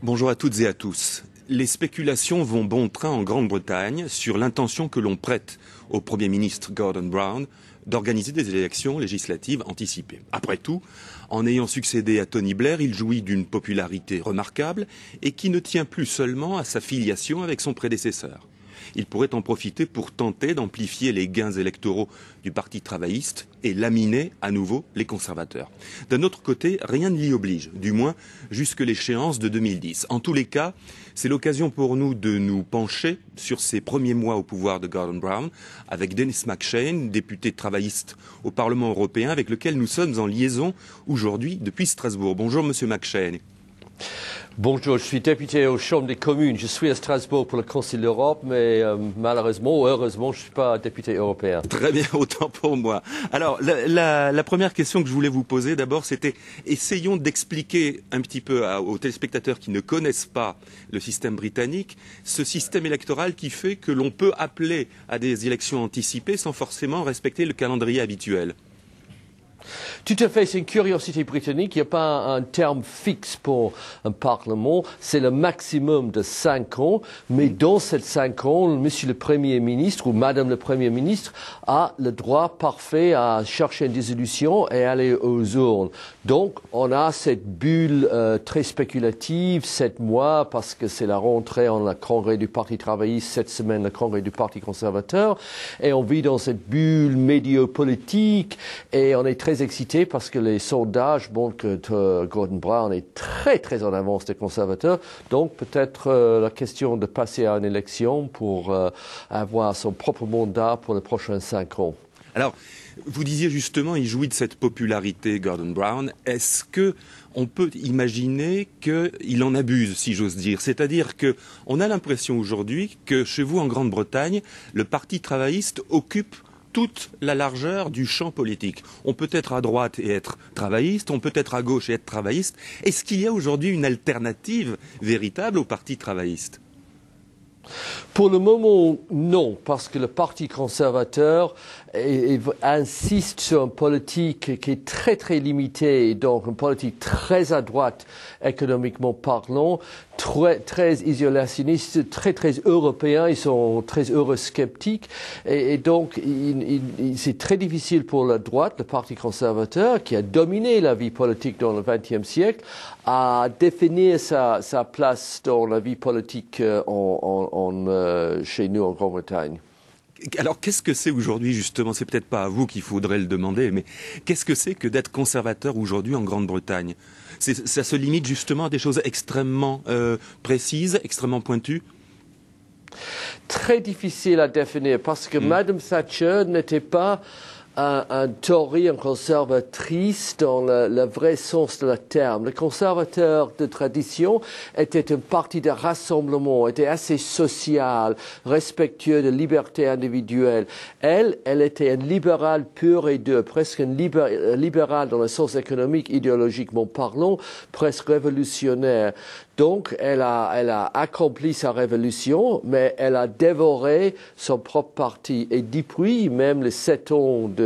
Bonjour à toutes et à tous. Les spéculations vont bon train en Grande-Bretagne sur l'intention que l'on prête au Premier ministre Gordon Brown d'organiser des élections législatives anticipées. Après tout, en ayant succédé à Tony Blair, il jouit d'une popularité remarquable et qui ne tient plus seulement à sa filiation avec son prédécesseur. Il pourrait en profiter pour tenter d'amplifier les gains électoraux du Parti travailliste et laminer à nouveau les conservateurs. D'un autre côté, rien ne l'y oblige, du moins jusque l'échéance de 2010. En tous les cas, c'est l'occasion pour nous de nous pencher sur ces premiers mois au pouvoir de Gordon Brown avec Dennis McShane, député travailliste au Parlement européen, avec lequel nous sommes en liaison aujourd'hui depuis Strasbourg. Bonjour Monsieur McShane. Bonjour, je suis député aux Chambres des communes. Je suis à Strasbourg pour le Conseil de l'Europe, mais malheureusement ou heureusement, je ne suis pas député européen. Très bien, autant pour moi. Alors, la première question que je voulais vous poser d'abord, c'était essayons d'expliquer un petit peu aux téléspectateurs qui ne connaissent pas le système britannique, ce système électoral qui fait que l'on peut appeler à des élections anticipées sans forcément respecter le calendrier habituel. Tout à fait, c'est une curiosité britannique. Il n'y a pas un terme fixe pour un Parlement. C'est le maximum de 5 ans. Mais dans ces 5 ans, Monsieur le Premier ministre ou Madame le Premier ministre a le droit parfait à chercher une dissolution et aller aux urnes. Donc, on a cette bulle très spéculative, 7 mois, parce que c'est la rentrée en la congrès du Parti travailliste, cette semaine le congrès du Parti conservateur. Et on vit dans cette bulle médio-politique et on est très excité parce que les sondages montrent que Gordon Brown est très en avance des conservateurs. Donc peut-être la question de passer à une élection pour avoir son propre mandat pour les prochains 5 ans. Alors, vous disiez justement, il jouit de cette popularité, Gordon Brown. Est-ce que on peut imaginer qu'il en abuse, si j'ose dire? C'est-à-dire qu'on a l'impression aujourd'hui que chez vous, en Grande-Bretagne, le Parti travailliste occupe toute la largeur du champ politique. On peut être à droite et être travailliste, on peut être à gauche et être travailliste. Est-ce qu'il y a aujourd'hui une alternative véritable au Parti travailliste ? Pour le moment, non, parce que le Parti conservateur insiste sur une politique qui est très limitée, donc une politique très à droite, économiquement parlant, très isolationniste, très européen, ils sont très eurosceptiques, et donc c'est très difficile pour la droite, le Parti conservateur, qui a dominé la vie politique dans le XXe siècle, à définir sa place dans la vie politique chez nous en Grande-Bretagne. Alors, qu'est-ce que c'est aujourd'hui, justement? C'est peut-être pas à vous qu'il faudrait le demander, mais qu'est-ce que c'est que d'être conservateur aujourd'hui en Grande-Bretagne? Ça se limite justement à des choses extrêmement précises, extrêmement pointues? Très difficile à définir, parce que Madame Thatcher n'était pas un Tory, une conservatrice dans le vrai sens de la terme. Le conservateur de tradition était un parti de rassemblement, était assez social, respectueux de liberté individuelle. Elle était une libérale pure et dure, presque une libérale dans le sens économique, idéologiquement parlant, presque révolutionnaire. Donc, elle a accompli sa révolution, mais elle a dévoré son propre parti. Et depuis, même les 7 ans de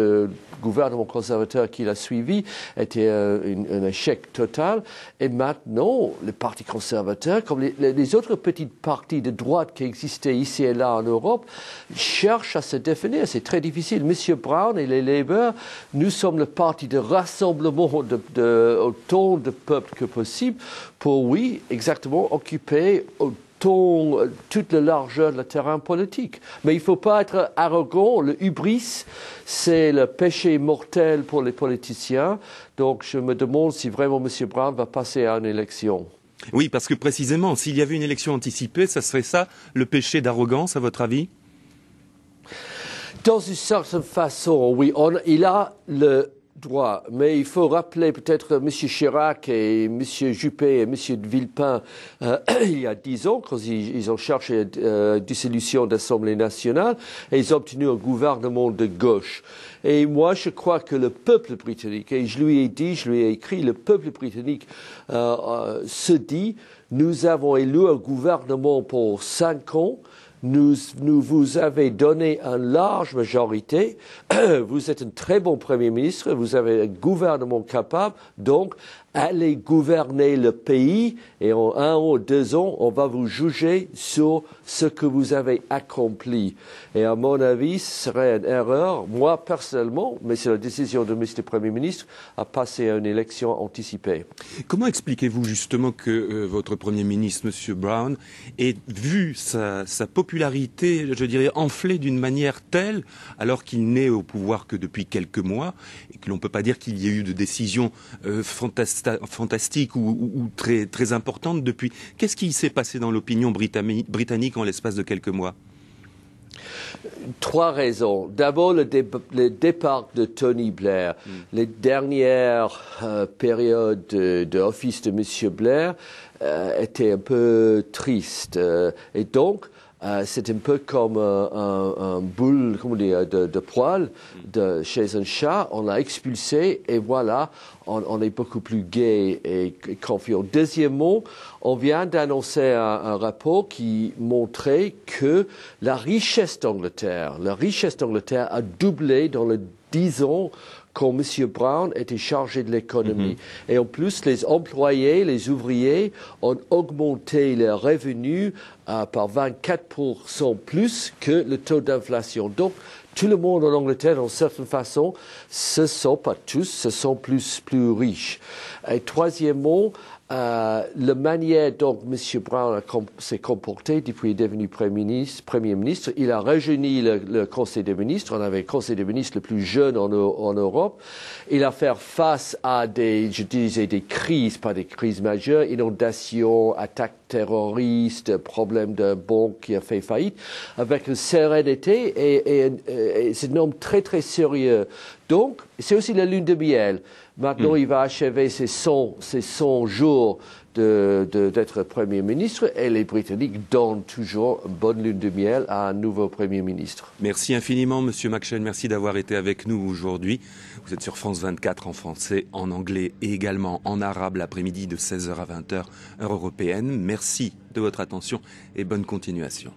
gouvernement conservateur qui l'a suivi était un échec total. Et maintenant, le Parti conservateur, comme les autres petits partis de droite qui existaient ici et là en Europe, cherchent à se définir. C'est très difficile. Monsieur Brown et les Labour, nous sommes le parti de rassemblement autant de peuple que possible pour, oui, exactement, occuper toute la largeur de le terrain politique. Mais il ne faut pas être arrogant. Le hubris, c'est le péché mortel pour les politiciens. Donc je me demande si vraiment M. Brown va passer à une élection. Oui, parce que précisément, s'il y avait une élection anticipée, ça serait ça, le péché d'arrogance, à votre avis? Dans une certaine façon, oui. Il a le droit. Mais il faut rappeler peut-être M. Chirac et M. Juppé et M. de Villepin il y a 10 ans, quand ils ont cherché dissolution d'Assemblée nationale, et ils ont obtenu un gouvernement de gauche. Et moi, je crois que le peuple britannique, et je lui ai dit, je lui ai écrit, le peuple britannique se dit, nous avons élu un gouvernement pour 5 ans, nous vous avez donné une large majorité, vous êtes un très bon Premier ministre, vous avez un gouvernement capable, donc allez gouverner le pays et en 1 ou 2 ans, on va vous juger sur ce que vous avez accompli. Et à mon avis, ce serait une erreur, moi personnellement, mais c'est la décision de M. le Premier ministre, à passer à une élection anticipée. Comment expliquez-vous justement que votre Premier ministre, M. Brown, ait vu sa popularité, je dirais, enfler d'une manière telle, alors qu'il n'est au pouvoir que depuis quelques mois, et que l'on ne peut pas dire qu'il y ait eu de décisions fantastiques ou très, très importantes depuis. Qu'est-ce qui s'est passé dans l'opinion britannique en l'espace de quelques mois? 3 raisons. D'abord, le départ de Tony Blair. Les dernières périodes de office de M. Blair étaient un peu tristes. Et donc, c'est un peu comme un boule, comment dire, de poil chez un chat. On l'a expulsé et voilà, on est beaucoup plus gai et confiant. Deuxièmement, on vient d'annoncer un rapport qui montrait que la richesse d'Angleterre a doublé dans les 10 ans quand M. Brown était chargé de l'économie. Et en plus, les employés, les ouvriers ont augmenté leurs revenus par 24% plus que le taux d'inflation. Donc, tout le monde en Angleterre, d'une certaine façon, pas tous, se sont plus riches. Et troisièmement, la manière dont M. Brown s'est comporté depuis qu'il est devenu Premier ministre, il a rajeuni le Conseil des ministres. On avait le Conseil des ministres le plus jeune en Europe. Il a fait face à des crises, pas des crises majeures, inondations, attaques terroristes, problèmes de banque qui a fait faillite, avec une sérénité et c'est un homme très très sérieux. Donc, c'est aussi la lune de miel. Maintenant, il va achever ses 100 jours d'être Premier ministre et les Britanniques donnent toujours une bonne lune de miel à un nouveau Premier ministre. Merci infiniment, Monsieur McShane. Merci d'avoir été avec nous aujourd'hui. Vous êtes sur France 24 en français, en anglais et également en arabe l'après-midi de 16h à 20h, heure européenne. Merci de votre attention et bonne continuation.